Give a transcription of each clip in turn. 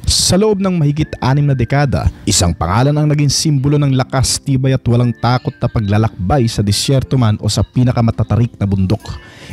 Sa loob ng mahigit 6 na dekada, isang pangalan ang naging simbolo ng lakas, tibay at walang takot na paglalakbay sa disyerto man o sa pinakamatatarik na bundok.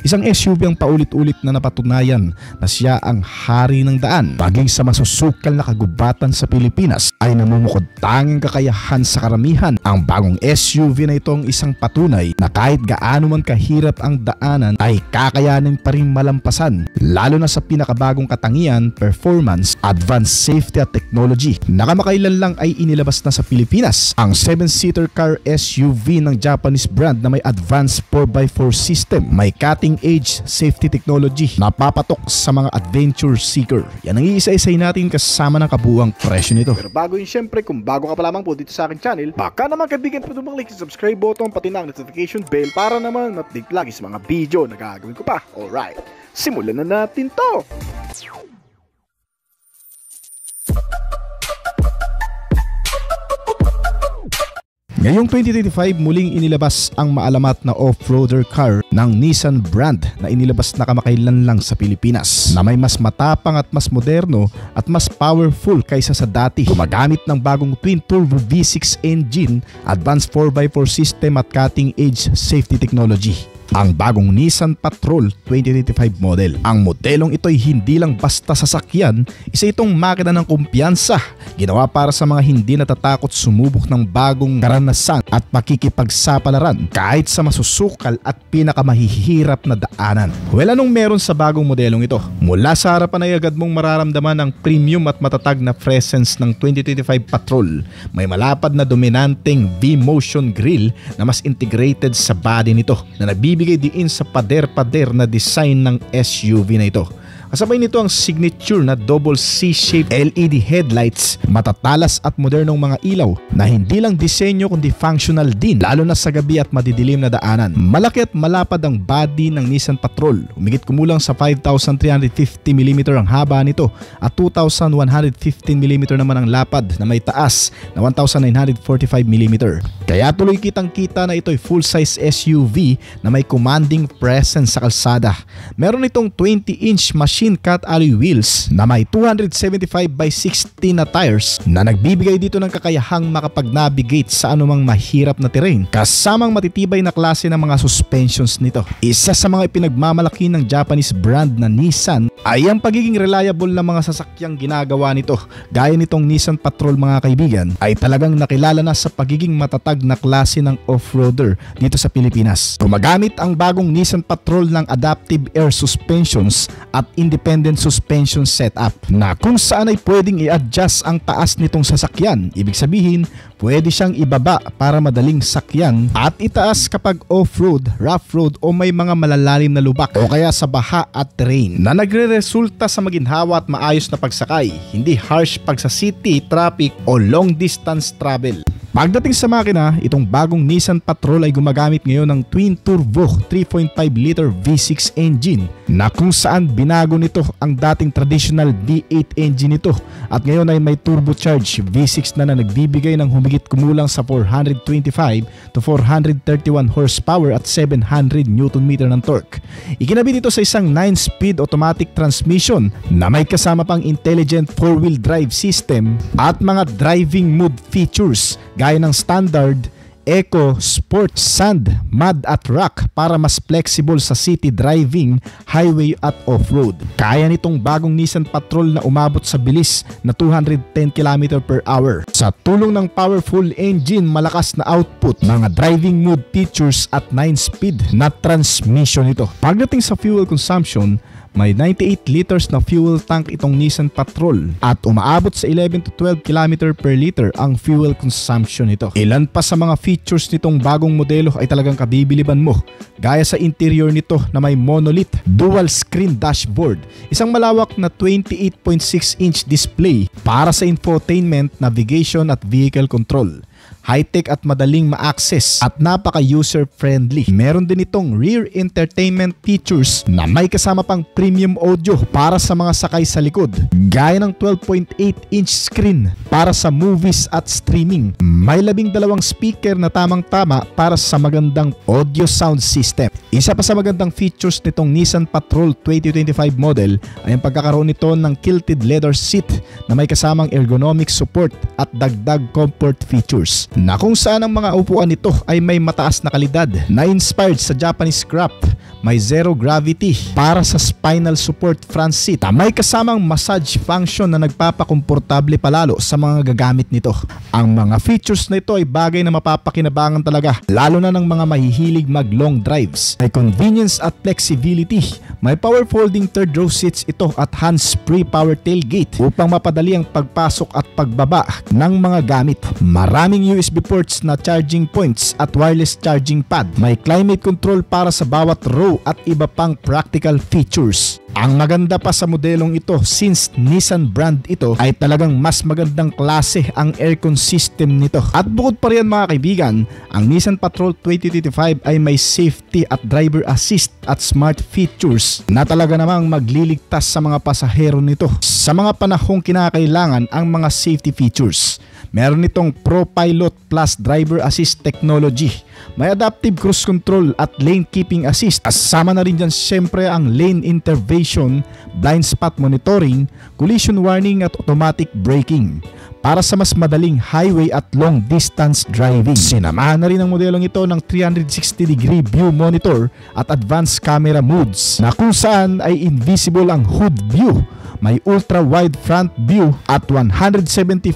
Isang SUV ang paulit-ulit na napatunayan na siya ang hari ng daan. Maging sa masusukal na kagubatan sa Pilipinas ay namumukod tanging kakayahan sa karamihan. Ang bagong SUV na ito ang isang patunay na kahit gaano man kahirap ang daanan ay kakayanin pa rin malampasan, lalo na sa pinakabagong katangian, performance, advanced safety at technology. Nakamakailan lang ay inilabas na sa Pilipinas ang 7-seater car SUV ng Japanese brand na may advanced 4x4 system, may cutting-edge safety technology na papatok sa mga adventure seeker. Yan ang iisa-isay natin kasama ng kabuuang presyo nito. Pero bago yun, syempre, kung bago ka pa lamang po dito sa aking channel, baka naman kaibigan po mag-click sa subscribe button pati na ang notification bell para naman update lagi sa mga video na gagawin ko pa. Alright, simulan na natin to! Ngayong 2025, muling inilabas ang maalamat na off-roader car ng Nissan brand na inilabas na kamakailan lang sa Pilipinas, na may mas matapang at mas moderno at mas powerful kaysa sa dati. Gumagamit ng bagong twin-turbo V6 engine, advanced 4x4 system at cutting-edge safety technology. Ang bagong Nissan Patrol 2025 model. Ang modelong ito ay hindi lang basta sasakyan, isa itong makina ng kumpiyansa. Ginawa para sa mga hindi natatakot sumubok ng bagong karanasan at makikipagsapalaran kahit sa masusukal at pinakamahihirap na daanan. Well, anong meron sa bagong modelong ito? Mula sa harapan ay agad mong mararamdaman ang premium at matatag na presence ng 2025 Patrol. May malapad na dominanteng V-motion grille na mas integrated sa body nito na nagbibigay diin sa pader-pader na design ng SUV na ito. Kasabay nito ang signature na double C-shaped LED headlights, matatalas at modernong mga ilaw na hindi lang disenyo kundi functional din, lalo na sa gabi at madidilim na daanan. Malaki at malapad ang body ng Nissan Patrol. Humigit kumulang sa 5,350mm ang haba nito at 2,115mm naman ang lapad na may taas na 1,945mm. Kaya tuloy kitang-kita na ito'y full-size SUV na may commanding presence sa kalsada. Meron itong 20-inch machine cut alloy wheels na may 275/60 na tires na nagbibigay dito ng kakayahang makapag-navigate sa anumang mahirap na terrain, kasamang matitibay na klase ng mga suspensions nito. Isa sa mga ipinagmamalaki ng Japanese brand na Nissan ay ang pagiging reliable ng mga sasakyang ginagawa nito. Gaya nitong Nissan Patrol, mga kaibigan, ay talagang nakilala na sa pagiging matatag na klase ng off-roader dito sa Pilipinas. Gumagamit ang bagong Nissan Patrol ng adaptive air suspensions at independent suspension setup na kung saan ay pwedeng i-adjust ang taas nitong sasakyan. Ibig sabihin, pwede siyang ibaba para madaling sakyan at itaas kapag off-road, rough road o may mga malalalim na lubak o kaya sa baha at terrain, na nagre-resulta sa maginhawa at maayos na pagsakay, hindi harsh pag sa city, traffic o long distance travel. Pagdating sa makina, itong bagong Nissan Patrol ay gumagamit ngayon ng twin-turbo 3.5-liter V6 engine na kung saan binago nito ang dating traditional V8 engine nito at ngayon ay may turbocharged V6 na nagbibigay ng humigit kumulang sa 425 to 431 horsepower at 700 Nm ng torque. Ikinabit ito sa isang 9-speed automatic transmission na may kasama pang intelligent 4-wheel drive system at mga driving mode features gaya ng standard, eco, sport, sand, mud at rock para mas flexible sa city driving, highway at off-road. Kaya nitong bagong Nissan Patrol na umabot sa bilis na 210 km/h. Sa tulong ng powerful engine, malakas na output, mga driving mode features at 9-speed na transmission ito. Pagdating sa fuel consumption, may 98 liters na fuel tank itong Nissan Patrol at umaabot sa 11 to 12 km/liter ang fuel consumption nito. Ilan pa sa mga features nitong bagong modelo ay talagang kabibiliban mo, gaya sa interior nito na may monolith dual screen dashboard, isang malawak na 28.6-inch display para sa infotainment, navigation at vehicle control. High-tech at madaling ma-access at napaka-user-friendly. Meron din itong rear entertainment features na may kasama pang premium audio para sa mga sakay sa likod, gaya ng 12.8-inch screen para sa movies at streaming. May 12 speaker na tamang-tama para sa magandang audio sound system. Isa pa sa magandang features nitong Nissan Patrol 2025 model ay ang pagkakaroon nito ng quilted leather seat na may kasamang ergonomic support at dagdag comfort features, na kung saan ang mga upuan nito ay may mataas na kalidad na inspired sa Japanese craft. May zero gravity para sa spinal support front seat. May kasamang massage function na nagpapakomportable palalo sa mga gagamit nito. Ang mga features na ito ay bagay na mapapakinabangan talaga, lalo na ng mga mahihilig mag long drives. May convenience at flexibility. May power folding third row seats ito at hands-free power tailgate upang mapadali ang pagpasok at pagbaba ng mga gamit. Maraming USB ports na charging points at wireless charging pad. May climate control para sa bawat row at iba pang practical features. Ang maganda pa sa modelong ito, since Nissan brand ito, ay talagang mas magandang klase ang aircon system nito. At bukod pa riyan mga kaibigan, ang Nissan Patrol 2025 ay may safety at driver assist at smart features na talaga namang magliligtas sa mga pasahero nito sa mga panahong kinakailangan ang mga safety features. Meron itong Pro Pilot Plus Driver Assist Technology. May adaptive cruise control at lane keeping assist. Kasama na rin dyan syempre ang lane intervention, blind spot monitoring, collision warning at automatic braking para sa mas madaling highway at long distance driving. Sinamahan na rin ang modelong ito ng 360-degree view monitor at advanced camera modes na kung saan ay invisible ang hood view. May ultra-wide front view at 170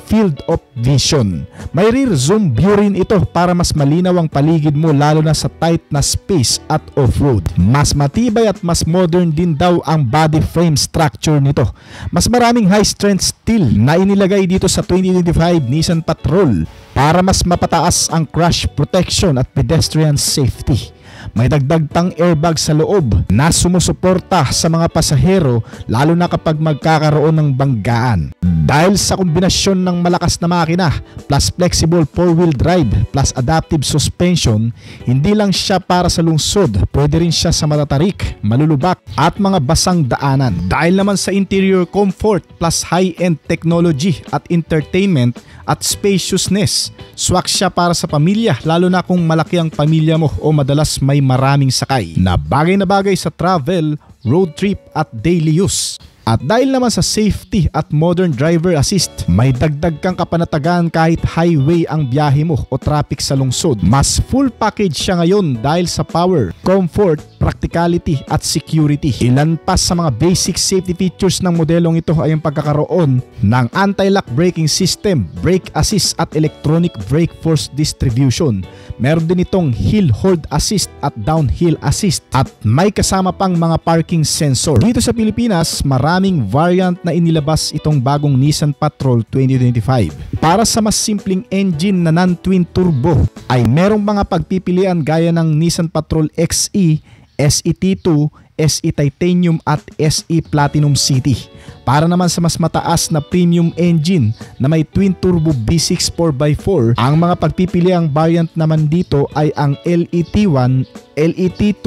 field of vision. May rear zoom view rin ito para mas malinaw ang paligid mo lalo na sa tight na space at off-road. Mas matibay at mas modern din daw ang body frame structure nito. Mas maraming high-strength steel na inilagay dito sa 2025 Nissan Patrol para mas mapataas ang crash protection at pedestrian safety. May dagdag tang airbag sa loob na sumusuporta sa mga pasahero lalo na kapag magkakaroon ng banggaan. Dahil sa kombinasyon ng malakas na makina plus flexible 4-wheel drive plus adaptive suspension, hindi lang siya para sa lungsod, pwede rin siya sa matatarik, malulubak at mga basang daanan. Dahil naman sa interior comfort plus high-end technology at entertainment at spaciousness, swak siya para sa pamilya lalo na kung malaki ang pamilya mo o madalas may maraming sakay, na bagay sa travel, road trip at daily use. At dahil naman sa safety at modern driver assist, may dagdag kang kapanatagan kahit highway ang biyahe mo o traffic sa lungsod. Mas full package siya ngayon dahil sa power, comfort, practicality at security. Ilan pa sa mga basic safety features ng modelong ito ay ang pagkakaroon ng anti-lock braking system, brake assist at electronic brake force distribution. Meron din itong hill hold assist at downhill assist at may kasama pang mga parking sensor. Dito sa Pilipinas, maraming variant na inilabas itong bagong Nissan Patrol 2025. Para sa mas simpleng engine na non-twin turbo ay merong mga pagpipilian gaya ng Nissan Patrol XE, SE T2, SE Titanium at SE Platinum City. Para naman sa mas mataas na premium engine na may twin turbo V6 4x4, ang mga pagpipiliang variant naman dito ay ang LE-T1, LE-T2,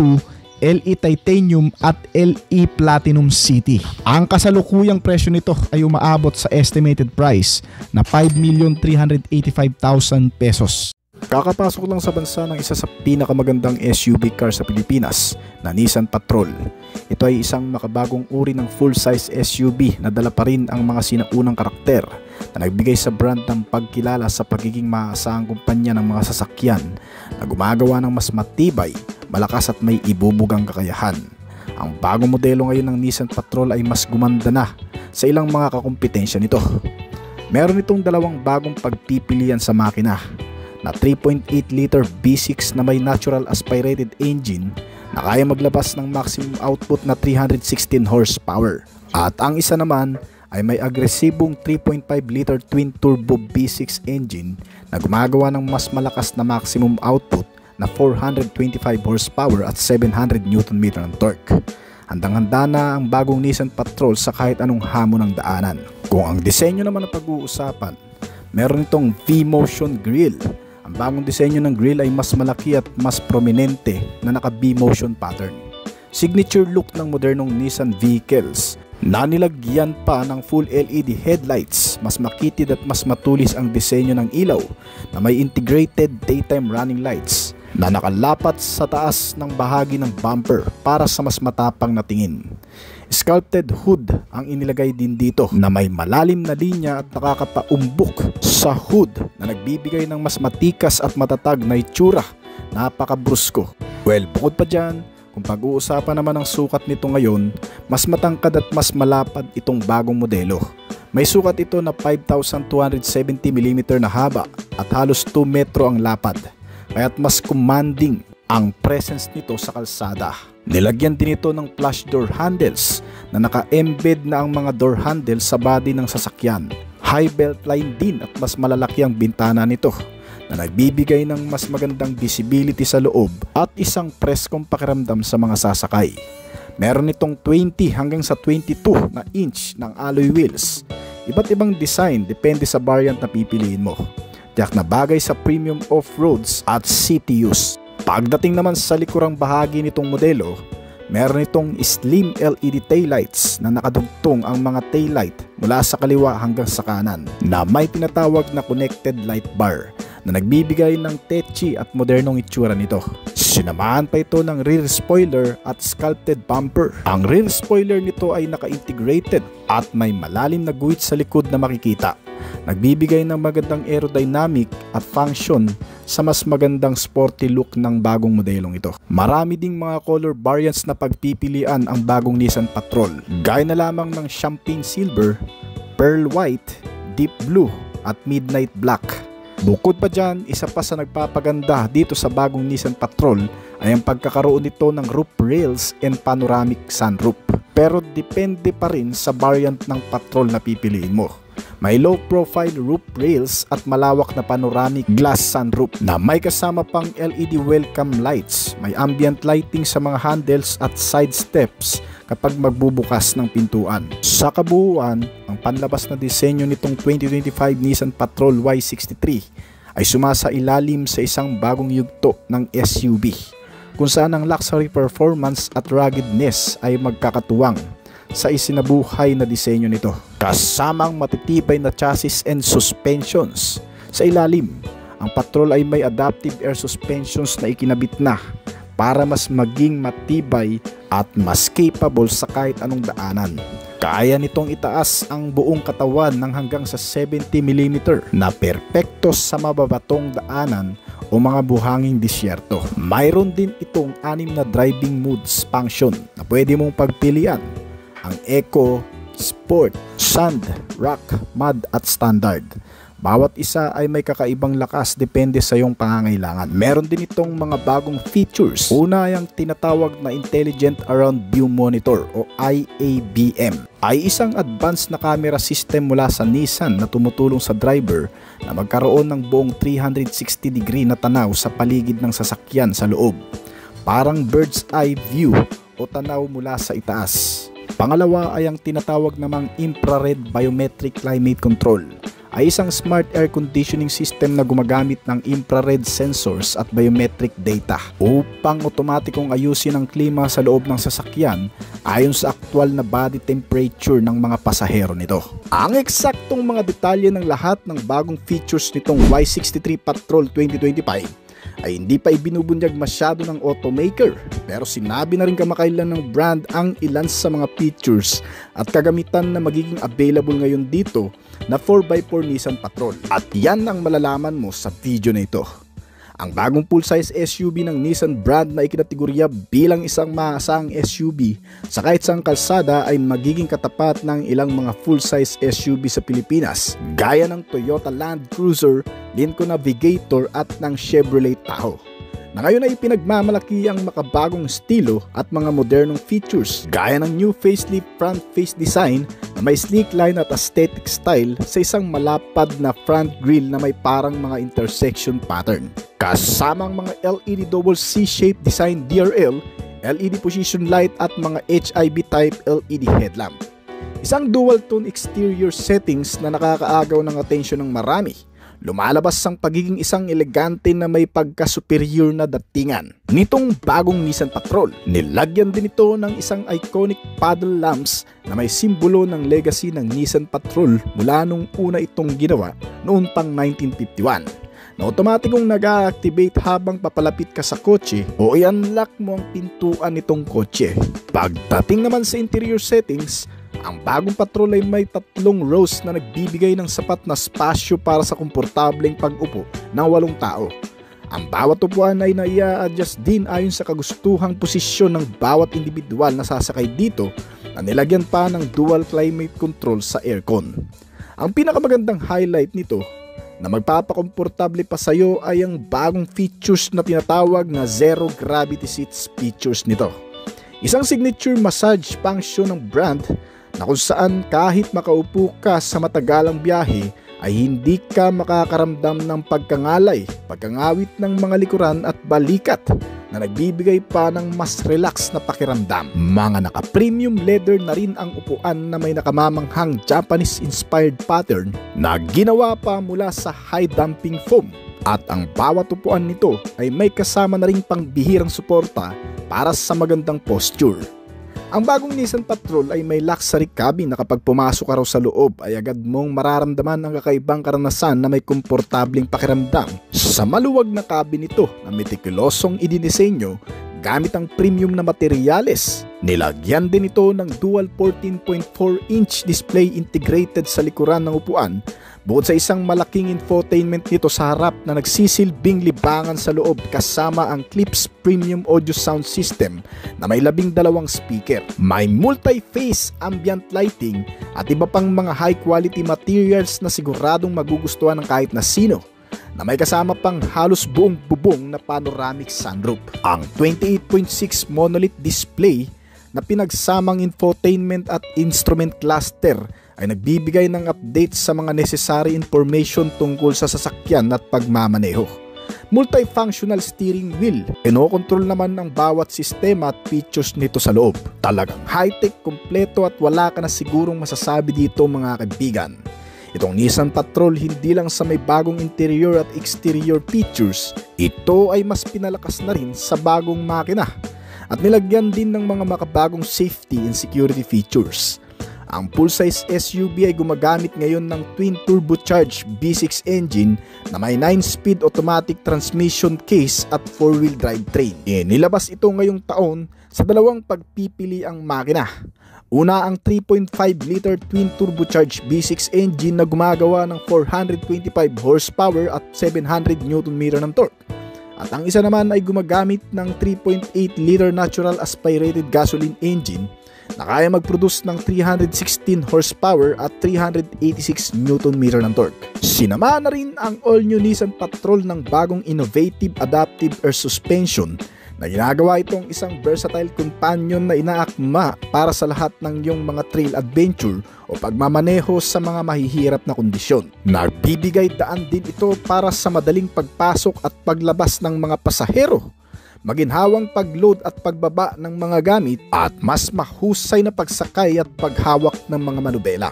LE Titanium at LE Platinum City. Ang kasalukuyang presyo nito ay umaabot sa estimated price na 5,385,000 pesos. Kakapasok lang sa bansa ng isa sa pinakamagandang SUV car sa Pilipinas na Nissan Patrol. Ito ay isang makabagong uri ng full-size SUV na dala pa rin ang mga sinaunang karakter na nagbigay sa brand ng pagkilala sa pagiging maaasahang kumpanya ng mga sasakyan na gumagawa ng mas matibay, malakas at may ibubugang kakayahan. Ang bagong modelo ngayon ng Nissan Patrol ay mas gumanda na sa ilang mga kakumpetensya nito. Meron itong dalawang bagong pagpipilian sa makina na 3.8 liter V6 na may natural aspirated engine na kaya maglabas ng maximum output na 316 horsepower. At ang isa naman ay may agresibong 3.5 liter twin turbo V6 engine na gumagawa ng mas malakas na maximum output na 425 horsepower at 700 Nm ng torque. Handang-handa na ang bagong Nissan Patrol sa kahit anong hamon ng daanan. Kung ang disenyo naman ang pag-uusapan, meron itong V-Motion Grille. Ang bagong disenyo ng grille ay mas malaki at mas prominente na naka V-motion pattern. Signature look ng modernong Nissan vehicles na nilagyan pa ng full LED headlights. Mas makitid at mas matulis ang disenyo ng ilaw na may integrated daytime running lights na nakalapat sa taas ng bahagi ng bumper para sa mas matapang na tingin. Sculpted hood ang inilagay din dito na may malalim na linya at nakakapaumbok sa hood na nagbibigay ng mas matikas at matatag na itsura. Napakabrusko. Well, bukod pa dyan, kung pag-uusapan naman ang sukat nito ngayon, mas matangkad at mas malapad itong bagong modelo. May sukat ito na 5,270mm na haba at halos 2 metro ang lapad, kaya't mas commanding ang presence nito sa kalsada. Nilagyan din ito ng flush door handles na naka-embed na ang mga door handles sa body ng sasakyan. High belt line din at mas malalaki ang bintana nito na nagbibigay ng mas magandang visibility sa loob at isang preskong pakiramdam sa mga sasakay. Meron itong 20 hanggang sa 22 na inch ng alloy wheels. Iba't ibang design depende sa variant na pipiliin mo. Tiyak na bagay sa premium off-roads at city use. Pagdating naman sa likurang bahagi nitong modelo, meron itong slim LED taillights na nakadugtong ang mga taillight mula sa kaliwa hanggang sa kanan na may tinatawag na connected light bar na nagbibigay ng tetchy at modernong itsura nito. Sinamahan pa ito ng rear spoiler at sculpted bumper. Ang rear spoiler nito ay naka-integrated at may malalim na guhit sa likod na makikita. Nagbibigay ng magandang aerodynamic at function sa mas magandang sporty look ng bagong modelong ito. Marami ding mga color variants na pagpipilian ang bagong Nissan Patrol, gaya na lamang ng champagne silver, pearl white, deep blue at midnight black. Bukod pa dyan, isa pa sa nagpapaganda dito sa bagong Nissan Patrol ay ang pagkakaroon nito ng roof rails and panoramic sunroof. Pero depende pa rin sa variant ng Patrol na pipiliin mo. May low profile roof rails at malawak na panoramic glass sunroof na may kasama pang LED welcome lights. May ambient lighting sa mga handles at side steps kapag magbubukas ng pintuan. Sa kabuuan, ang panlabas na disenyo nitong 2025 Nissan Patrol Y63 ay sumasailalim sa isang bagong yugto ng SUV, kung saan ang luxury performance at ruggedness ay magkakatuwang sa isinabuhay na disenyo nito. Kasamang matitibay na chassis and suspensions. Sa ilalim, ang Patrol ay may adaptive air suspensions na ikinabit na para mas maging matibay at mas capable sa kahit anong daanan. Kaya nitong itaas ang buong katawan ng hanggang sa 70mm na perpekto sa mababatong daanan o mga buhanging disyerto. Mayroon din itong 6 na driving modes function na pwede mong pagpilian: ang Eco, Sport, Sand, Rock, Mud at Standard. Bawat isa ay may kakaibang lakas depende sa iyong pangangailangan. Meron din itong mga bagong features. Una ay ang tinatawag na Intelligent Around View Monitor o IAVM. Ay isang advanced na camera system mula sa Nissan na tumutulong sa driver na magkaroon ng buong 360-degree na tanaw sa paligid ng sasakyan sa loob. Parang bird's eye view o tanaw mula sa itaas. Pangalawa ay ang tinatawag namang Infrared Biometric Climate Control. Ay isang smart air conditioning system na gumagamit ng infrared sensors at biometric data upang otomatikong ayusin ang klima sa loob ng sasakyan ayon sa aktwal na body temperature ng mga pasahero nito. Ang eksaktong mga detalye ng lahat ng bagong features nitong Y63 Patrol 2025 ay hindi pa ibinubunyag masyado ng automaker, pero sinabi na rin kamakailan ng brand ang ilan sa mga features at kagamitan na magiging available ngayon dito na 4x4 Nissan Patrol. At yan ang malalaman mo sa video na ito. Ang bagong full-size SUV ng Nissan brand na ikinategorya bilang isang maasahang SUV sa kahit saang kalsada ay magiging katapat ng ilang mga full-size SUV sa Pilipinas, gaya ng Toyota Land Cruiser, Lincoln Navigator at ng Chevrolet Tahoe, na ngayon ay pinagmamalaki ang makabagong estilo at mga modernong features gaya ng new facelift front face design na may sleek line at aesthetic style sa isang malapad na front grille na may parang mga intersection pattern. Kasamang mga LED double C-shaped design DRL, LED position light at mga HIB type LED headlamp. Isang dual tone exterior settings na nakakaagaw ng atensyon ng marami. Lumalabas ang pagiging isang elegante na may pagka-superior na datingan nitong bagong Nissan Patrol. Nilagyan din ito ng isang iconic paddle lamps na may simbolo ng legacy ng Nissan Patrol mula nung una itong ginawa noon pang 1951. na otomatikong nag-a-activate habang papalapit ka sa kotse o i-unlock mo ang pintuan nitong kotse. Pagdating naman sa interior settings, ang bagong Patrol ay may 3 rows na nagbibigay ng sapat na spasyo para sa komportableng pag-upo ng 8 tao. Ang bawat upuan ay na-i-adjust din ayon sa kagustuhang posisyon ng bawat individual na sasakay dito na nilagyan pa ng dual climate control sa aircon. Ang pinakamagandang highlight nito na magpapakomportable pa sa iyo ay ang bagong features na tinatawag na zero gravity seats features nito. Isang signature massage function ng brand na kung saan kahit makaupo ka sa matagalang biyahe ay hindi ka makakaramdam ng pagkangalay, pagkangawit ng mga likuran at balikat na nagbibigay pa ng mas relax na pakiramdam. Mga naka-premium leather na rin ang upuan na may nakamamanghang Japanese-inspired pattern na ginawa pa mula sa high-damping foam. At ang bawat upuan nito ay may kasama na ring pangbihirang suporta para sa magandang posture. Ang bagong Nissan Patrol ay may luxury cabin na kapag pumasok ka raw sa loob ay agad mong mararamdaman ang kakaibang karanasan na may komportableng pakiramdam. Sa maluwag na cabin nito na metikulosong idinisenyo gamit ang premium na materyales. Nilagyan din ito ng dual 14.4-inch display integrated sa likuran ng upuan bukod sa isang malaking infotainment nito sa harap na nagsisilbing libangan sa loob kasama ang Klipsch Premium Audio Sound System na may 12 speaker. May multi-phase ambient lighting at iba pang mga high-quality materials na siguradong magugustuhan ng kahit na sino, na may kasama pang halos buong bubong na panoramic sunroof. Ang 28.6 monolith display na pinagsamang infotainment at instrument cluster ay nagbibigay ng update sa mga necessary information tungkol sa sasakyan at pagmamaneho. Multifunctional steering wheel, kinokontrol naman ang bawat sistema at features nito sa loob. Talagang high-tech, kompleto at wala ka na sigurong masasabi dito mga kaibigan. Itong Nissan Patrol hindi lang sa may bagong interior at exterior features, ito ay mas pinalakas na rin sa bagong makina at nilagyan din ng mga makabagong safety and security features. Ang full-size SUV ay gumagamit ngayon ng twin turbocharged V6 engine na may 9-speed automatic transmission case at 4-wheel drive train. Nilabas ito ngayong taon sa dalawang pagpipili ang makina. Una ang 3.5-liter twin turbocharged V6 engine na gumagawa ng 425 horsepower at 700 Nm ng torque. At ang isa naman ay gumagamit ng 3.8-liter natural aspirated gasoline engine na kaya mag-produce ng 316 horsepower at 386 Nm ng torque. Sinamahan na rin ang all-new Nissan Patrol ng bagong innovative adaptive air suspension na ginagawa itong isang versatile companion na inaakma para sa lahat ng iyong mga trail adventure o pagmamaneho sa mga mahihirap na kondisyon. Nagbibigay daan din ito para sa madaling pagpasok at paglabas ng mga pasahero, maginhawang pag-load at pagbaba ng mga gamit at mas mahusay na pagsakay at paghawak ng mga manubela.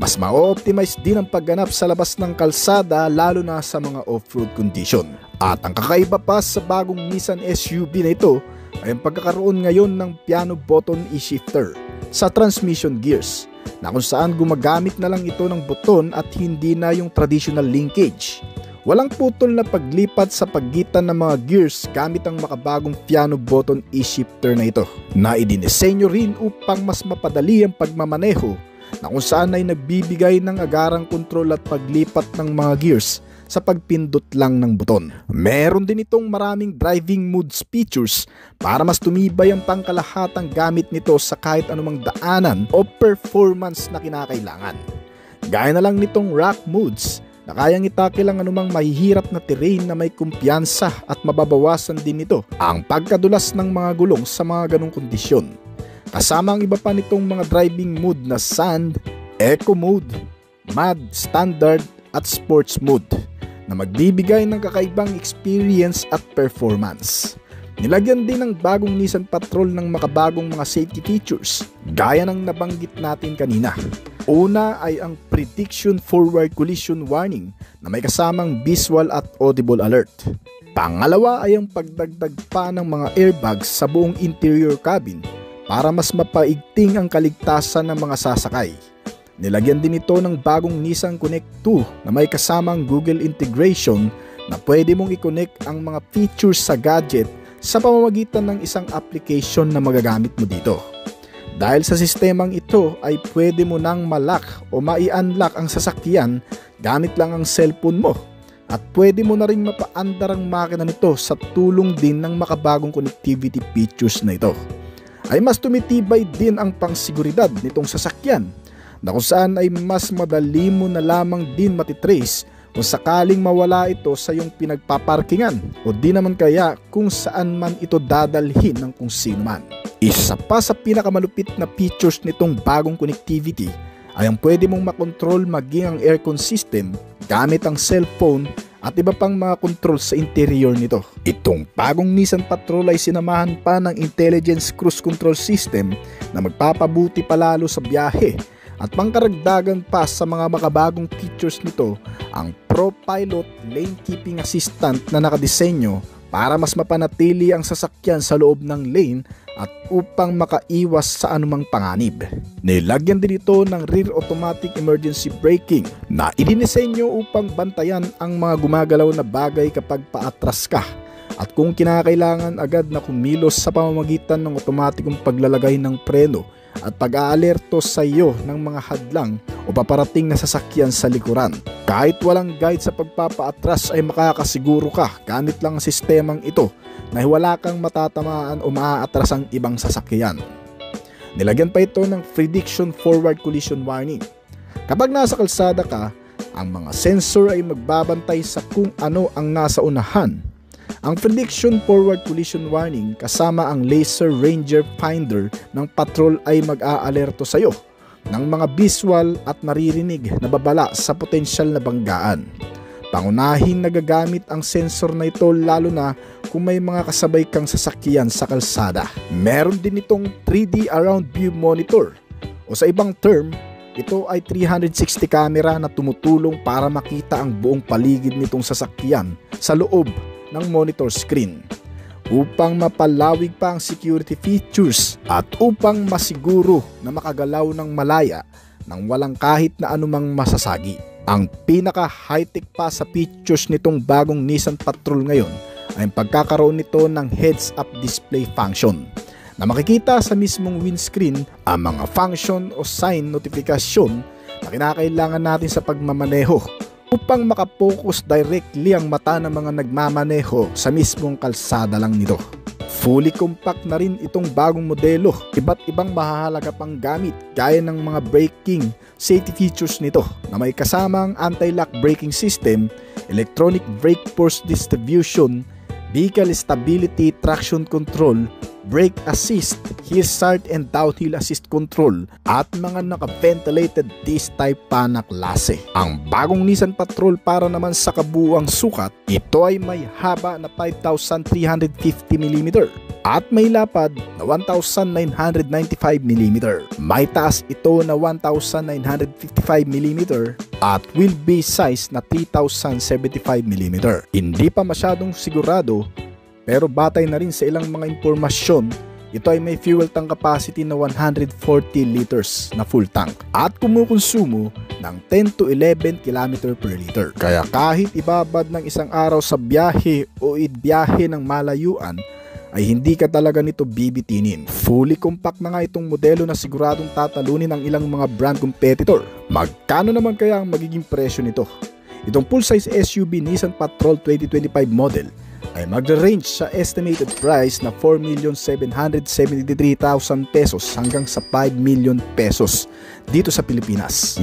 Mas ma-optimize din ang pagganap sa labas ng kalsada lalo na sa mga off-road condition. At ang kakaiba pa sa bagong Nissan SUV na ito ay ang pagkakaroon ngayon ng piano button e-shifter sa transmission gears na kung saan gumagamit na lang ito ng buton at hindi na yung traditional linkage. Walang putol na paglipat sa pagitan ng mga gears gamit ang makabagong piano button e-shifter na ito na idinisenyo rin upang mas mapadali ang pagmamaneho na kung saan ay nagbibigay ng agarang kontrol at paglipat ng mga gears sa pagpindot lang ng buton. Meron din itong maraming driving modes features para mas tumibay ang pangkalahatang gamit nito sa kahit anumang daanan o performance na kinakailangan. Gaya na lang nitong rock modes na kayang itakil ang anumang mahihirap na terrain na may kumpiyansa at mababawasan din nito ang pagkadulas ng mga gulong sa mga ganong kondisyon. Kasama ang iba pa nitong mga driving mode na Sand, Eco Mode, Mud, Standard at Sports Mode na magbibigay ng kakaibang experience at performance. Nilagyan din ng bagong Nissan Patrol ng makabagong mga safety features gaya ng nabanggit natin kanina. Una ay ang Prediction Forward Collision Warning na may kasamang visual at audible alert. Pangalawa ay ang pagdagdag pa ng mga airbags sa buong interior cabin para mas mapaigting ang kaligtasan ng mga sasakay. Nilagyan din ito ng bagong Nissan Connect 2 na may kasamang Google integration na pwede mong i-connect ang mga features sa gadget sa pamamagitan ng isang application na magagamit mo dito. Dahil sa sistemang ito ay pwede mo nang ma-lock o mai-unlock ang sasakyan gamit lang ang cellphone mo. At pwede mo na rin mapaandar ang makina nito sa tulong din ng makabagong connectivity features na ito. Ay mas tumitibay din ang pangsiguridad nitong sasakyan na kung saan ay mas madali mo na lamang din matitrace kung sakaling mawala ito sa iyong pinagpaparkingan o di naman kaya kung saan man ito dadalhin ng kung sino man. Isa pa sa pinakamalupit na features nitong bagong connectivity ay ang pwede mong makontrol maging ang aircon system gamit ang cellphone at iba pang mga control sa interior nito. Itong bagong Nissan Patrol ay sinamahan pa ng Intelligence Cruise Control System na magpapabuti palalo sa biyahe. At pangkaragdagan pa sa mga makabagong features nito ang ProPilot Lane Keeping Assistant na nakadisenyo para mas mapanatili ang sasakyan sa loob ng lane at upang makaiwas sa anumang panganib. Nilagyan din ito ng rear automatic emergency braking na idinisenyo upang bantayan ang mga gumagalaw na bagay kapag paatras ka at kung kinakailangan agad na kumilos sa pamamagitan ng otomatikong paglalagay ng preno at pag-aalerto sa iyo ng mga hadlang o paparating na sasakyan sa likuran. Kahit walang guide sa pagpapaatras ay makakasiguro ka gamit lang ang sistemang ito na wala kang matatamaan o maaatras ang ibang sasakyan. Nilagyan pa ito ng prediction forward collision warning. Kapag nasa kalsada ka, ang mga sensor ay magbabantay sa kung ano ang nasa unahan. Ang prediction forward collision warning kasama ang laser ranger finder ng patrol ay mag-aalerto sa iyo ng mga visual at naririnig na babala sa potensyal na banggaan. Pangunahing nagagamit ang sensor na ito lalo na kung may mga kasabay kang sasakyan sa kalsada. Meron din itong 3D around view monitor o sa ibang term, ito ay 360 camera na tumutulong para makita ang buong paligid nitong sasakyan sa loob ng monitor screen upang mapalawig pa ang security features at upang masiguro na makagalaw ng malaya nang walang kahit na anumang masasagi. Ang pinaka high-tech pa sa features nitong bagong Nissan Patrol ngayon ay ang pagkakaroon nito ng heads-up display function na makikita sa mismong windscreen ang mga function o sign notification na kinakailangan natin sa pagmamaneho upang makapokus directly ang mata ng mga nagmamaneho sa mismong kalsada lang nito. Fully compact na rin itong bagong modelo. Iba't ibang mahahalaga pang gamit gaya ng mga braking safety features nito na may kasamang anti-lock braking system, electronic brake force distribution, vehicle stability traction control, brake assist, hill start and downhill assist control at mga naka-ventilated disc type pa na klase. Ang bagong Nissan Patrol para naman sa kabuuang sukat, ito ay may haba na 5,350mm at may lapad na 1,995mm. May taas ito na 1,955mm at wheelbase size na 3,075mm. Hindi pa masyadong sigurado pero batay na rin sa ilang mga impormasyon, ito ay may fuel tank capacity na 140 liters na full tank at kumukonsumo ng 10 to 11 km per liter. Kaya kahit ibabad ng isang araw sa biyahe o ibiyahe ng malayuan, ay hindi ka talaga nito bibitinin. Fully compact na nga itong modelo na siguradong tatalunin ang ilang mga brand competitor. Magkano naman kaya ang magiging presyo nito? Itong full-size SUV Nissan Patrol 2025 model ay magre-range sa estimated price na 4,773,000 pesos hanggang sa 5 million pesos dito sa Pilipinas.